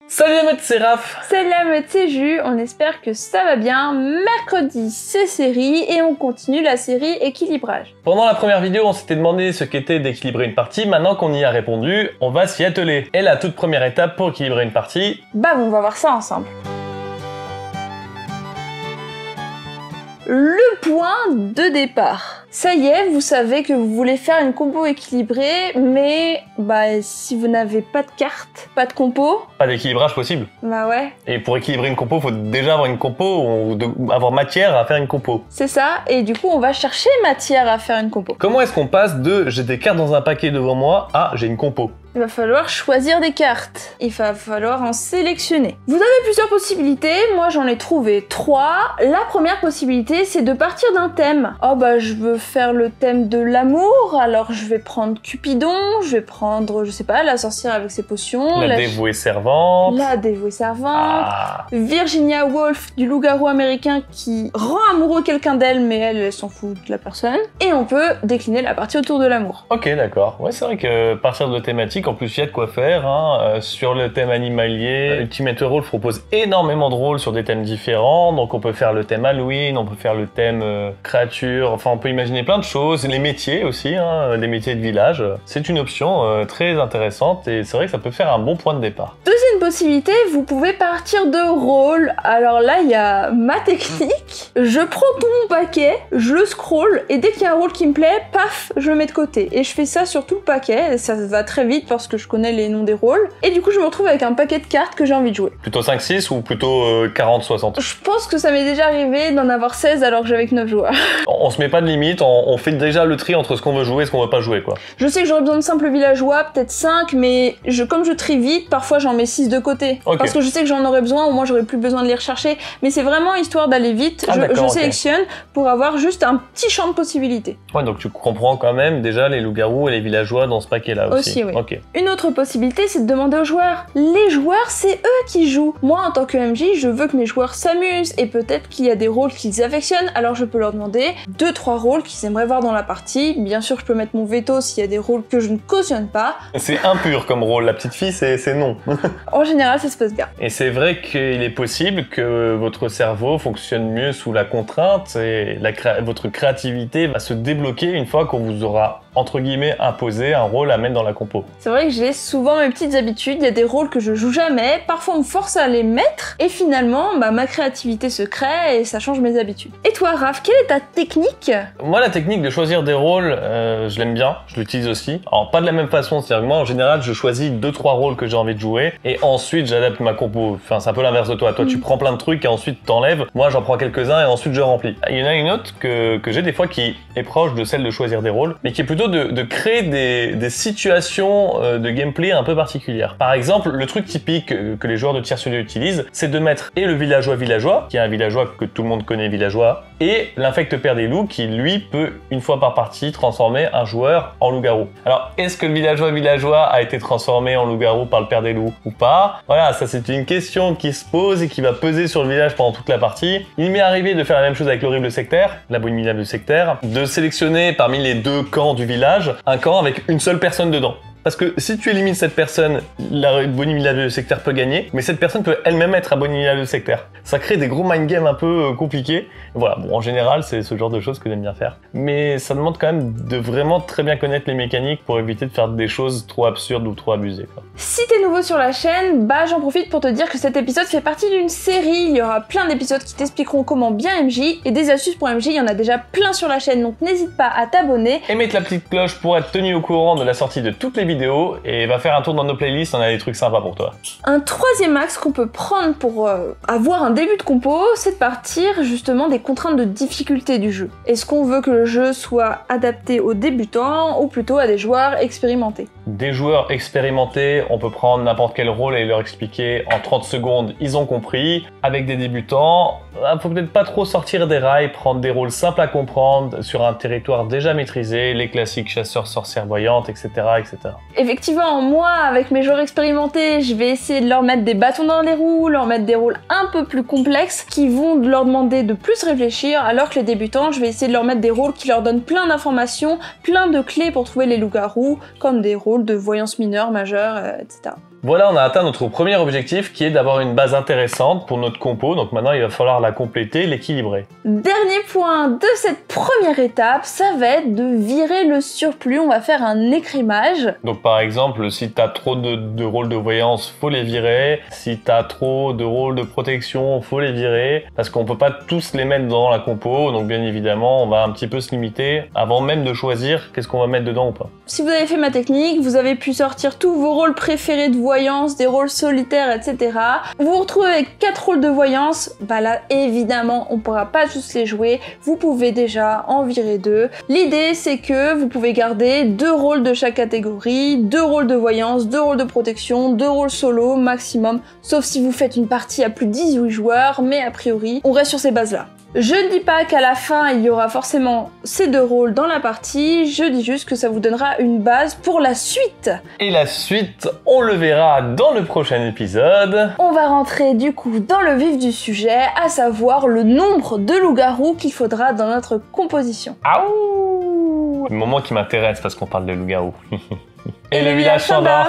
Salut la mode, c'est Raph. Salut la mode, c'est Jus, on espère que ça va bien. Mercredi, c'est série et on continue la série équilibrage. Pendant la première vidéo, on s'était demandé ce qu'était d'équilibrer une partie. Maintenant qu'on y a répondu, on va s'y atteler. Et la toute première étape pour équilibrer une partie... Bah on va voir ça ensemble. Le point de départ. Ça y est, vous savez que vous voulez faire une compo équilibrée, mais si vous n'avez pas de carte, pas de compo... Pas d'équilibrage possible. Bah ouais. Et pour équilibrer une compo, faut déjà avoir une compo ou avoir matière à faire une compo. C'est ça, et du coup on va chercher matière à faire une compo. Comment est-ce qu'on passe de j'ai des cartes dans un paquet devant moi à j'ai une compo? Il va falloir choisir des cartes. Il va falloir en sélectionner. Vous avez plusieurs possibilités. Moi, j'en ai trouvé 3. La première possibilité, c'est de partir d'un thème. Oh je veux faire le thème de l'amour. Alors, je vais prendre Cupidon. Je vais prendre, je sais pas, la sorcière avec ses potions. La dévouée servante. La dévouée servante. Virginia Woolf du loup-garou américain qui rend amoureux quelqu'un d'elle, mais elle s'en fout de la personne. Et on peut décliner la partie autour de l'amour. Ok, d'accord. Ouais, c'est vrai que partir de thématiques, en plus il y a de quoi faire, hein. Sur le thème animalier, Ultimate Werewolf propose énormément de rôles sur des thèmes différents, donc on peut faire le thème Halloween, on peut faire le thème créature, enfin on peut imaginer plein de choses, les métiers aussi, hein, les métiers de village, c'est une option très intéressante et c'est vrai que ça peut faire un bon point de départ. Deuxième possibilité, vous pouvez partir de rôle. Alors là il y a ma technique, je prends tout mon paquet, je le scroll et dès qu'il y a un rôle qui me plaît, paf, je le mets de côté. Et je fais ça sur tout le paquet, et ça va très vite parce que je connais les noms des rôles, et du coup je me retrouve avec un paquet de cartes que j'ai envie de jouer. Plutôt 5-6 ou plutôt 40-60? Je pense que ça m'est déjà arrivé d'en avoir 16 alors que j'avais que 9 joueurs. On se met pas de limite, on fait déjà le tri entre ce qu'on veut jouer et ce qu'on veut pas jouer, quoi. Je sais que j'aurais besoin de simples villageois, peut-être 5, mais comme je trie vite, parfois j'en mets 6 de côté. Okay. Parce que je sais que j'en aurais besoin, au moins j'aurais plus besoin de les rechercher, mais c'est vraiment histoire d'aller vite, je sélectionne pour avoir juste un petit champ de possibilités. Ouais, donc tu comprends quand même déjà les loups-garous et les villageois dans ce paquet-là aussi. Oui. Okay. Une autre possibilité, c'est de demander aux joueurs. Les joueurs, c'est eux qui jouent. Moi, en tant que MJ, je veux que mes joueurs s'amusent et peut-être qu'il y a des rôles qu'ils affectionnent, alors je peux leur demander 2-3 rôles qu'ils aimeraient voir dans la partie. Bien sûr, je peux mettre mon veto s'il y a des rôles que je ne cautionne pas. C'est impur comme rôle, la petite fille, c'est non. En général, ça se passe bien. Et c'est vrai qu'il est possible que votre cerveau fonctionne mieux sous la contrainte et votre créativité va se débloquer une fois qu'on vous aura entre guillemets imposer un rôle à mettre dans la compo. C'est vrai que j'ai souvent mes petites habitudes, il y a des rôles que je joue jamais, parfois on me force à les mettre et finalement ma créativité se crée et ça change mes habitudes. Et toi Raph, quelle est ta technique? Moi la technique de choisir des rôles, je l'aime bien, je l'utilise aussi. Alors pas de la même façon, c'est-à-dire que moi en général je choisis 2-3 rôles que j'ai envie de jouer et ensuite j'adapte ma compo. Enfin c'est un peu l'inverse de toi, tu prends plein de trucs et ensuite t'enlèves, moi j'en prends quelques-uns et ensuite je remplis. Il y en a une autre que j'ai des fois qui est proche de celle de choisir des rôles, mais qui est plutôt de créer des situations de gameplay un peu particulières. Par exemple, le truc typique que les joueurs de tierce-lieu utilisent, c'est de mettre et le villageois, qui est un villageois que tout le monde connaît villageois, et l'infecte père des loups qui, lui, peut, une fois par partie, transformer un joueur en loup-garou. Alors, est-ce que le villageois a été transformé en loup-garou par le père des loups ou pas? Voilà, ça c'est une question qui se pose et qui va peser sur le village pendant toute la partie. Il m'est arrivé de faire la même chose avec l'horrible sectaire, l'abominable sectaire, de sélectionner parmi les deux camps du village un camp avec une seule personne dedans. Parce que si tu élimines cette personne, l'abominable sectaire peut gagner, mais cette personne peut elle-même être abominable sectaire. Ça crée des gros mind games un peu compliqués. Voilà, bon, en général, c'est ce genre de choses que j'aime bien faire. Mais ça demande quand même de vraiment très bien connaître les mécaniques pour éviter de faire des choses trop absurdes ou trop abusées, quoi. Si t'es nouveau sur la chaîne, j'en profite pour te dire que cet épisode fait partie d'une série. Il y aura plein d'épisodes qui t'expliqueront comment bien MJ et des astuces pour MJ, il y en a déjà plein sur la chaîne, donc n'hésite pas à t'abonner. Et mettre la petite cloche pour être tenu au courant de la sortie de toutes les vidéos et va faire un tour dans nos playlists, on a des trucs sympas pour toi. Un troisième axe qu'on peut prendre pour avoir un début de compo, c'est de partir justement des contraintes de difficulté du jeu. Est-ce qu'on veut que le jeu soit adapté aux débutants ou plutôt à des joueurs expérimentés? Des joueurs expérimentés, on peut prendre n'importe quel rôle et leur expliquer en 30 secondes, ils ont compris. Avec des débutants, faut peut-être pas trop sortir des rails, prendre des rôles simples à comprendre sur un territoire déjà maîtrisé, les classiques chasseurs, sorcières voyantes, etc., etc. Effectivement, moi, avec mes joueurs expérimentés, je vais essayer de leur mettre des bâtons dans les roues, leur mettre des rôles un peu plus complexes qui vont leur demander de plus réfléchir, alors que les débutants, je vais essayer de leur mettre des rôles qui leur donnent plein d'informations, plein de clés pour trouver les loups-garous, comme des rôles de voyance mineure, majeure, etc. Voilà, on a atteint notre premier objectif qui est d'avoir une base intéressante pour notre compo. Donc maintenant, il va falloir la compléter, l'équilibrer. Dernier point de cette première étape, ça va être de virer le surplus. On va faire un écrémage. Donc par exemple, si tu as trop de rôles de voyance, faut les virer. Si tu as trop de rôles de protection, faut les virer. Parce qu'on peut pas tous les mettre dans la compo. Donc bien évidemment, on va un petit peu se limiter avant même de choisir qu'est-ce qu'on va mettre dedans ou pas. Si vous avez fait ma technique, vous avez pu sortir tous vos rôles préférés de voyance, des rôles solitaires, etc. Vous vous retrouvez avec 4 rôles de voyance. Bah là, évidemment, on pourra pas tous les jouer. Vous pouvez déjà en virer 2. L'idée, c'est que vous pouvez garder 2 rôles de chaque catégorie, 2 rôles de voyance, 2 rôles de protection, 2 rôles solo maximum, sauf si vous faites une partie à plus de 18 joueurs, mais a priori, on reste sur ces bases-là. Je ne dis pas qu'à la fin, il y aura forcément ces 2 rôles dans la partie, je dis juste que ça vous donnera une base pour la suite. Et la suite, on le verra dans le prochain épisode. On va rentrer du coup dans le vif du sujet, à savoir le nombre de loups-garous qu'il faudra dans notre composition. Aouh! Le moment qui m'intéresse parce qu'on parle de loups-garous. Et le village Chandor.